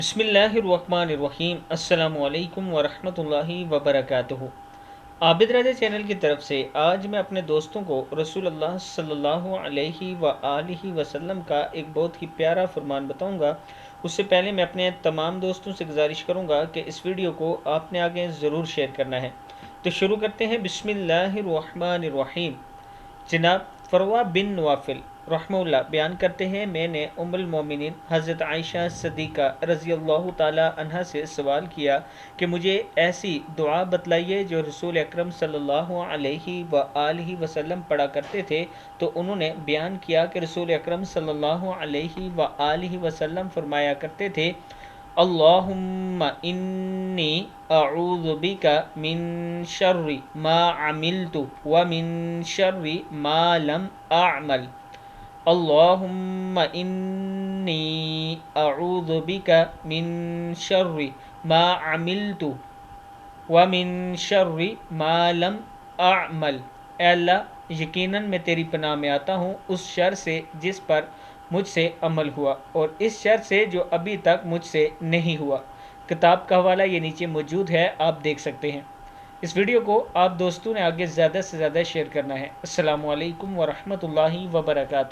बिस्मिल्लाहिर्रहमानिर्रहीम अस्सलामु अलैकुम वरहमतुल्लाहि वबरकातुहू। आबिद रज़ा चैनल की तरफ से आज मैं अपने दोस्तों को रसूलुल्लाह सल्लल्लाहु अलैहि व आलिहि वसल्लम का एक बहुत ही प्यारा फरमान बताऊंगा। उससे पहले मैं अपने तमाम दोस्तों से गुजारिश करूंगा कि इस वीडियो को आपने आगे ज़रूर शेयर करना है। तो शुरू करते हैं। बिस्मिल्लाहिर्रहमानिर्रहीम। जनाब फरवा बिन नवाफिल रहमहुल्लाह बयान करते हैं, मैंने उम्मुल मोमिनीन हज़रत आयशा सदीक़ा रज़ियल्लाहु ताला अन्हा से सवाल किया कि मुझे ऐसी दुआ बतलाइए जो रसूल अकरम सल्लल्लाहु अलैहि व आलिहि वसल्लम पढ़ा करते थे। तो उन्होंने बयान किया कि रसूल अकरम सल्लल्लाहु अलैहि व आलिहि वसल्लम फरमाया करते थे, अल्लाहुम्मा इन्नी अऊज़ु बिका मिन शर्रि मा अमिलतु व मिन शर्रि मा लम अअमल। अल्लाहुम्मा इन्नी अऊज़ु बिका मिन शर्रि मा अमिलतु व मिन शर्रि मा लम अअमल। ऐ अल्लाह, यकीनन मैं तेरी पनाह में आता हूँ उस शर से जिस पर मुझसे अमल हुआ और इस शर से जो अभी तक मुझसे नहीं हुआ। किताब का हवाला ये नीचे मौजूद है, आप देख सकते हैं। इस वीडियो को आप दोस्तों ने आगे ज़्यादा से ज़्यादा शेयर करना है। अस्सलामु अलैकुम वरहमतुल्लाहि वबरकातुहू।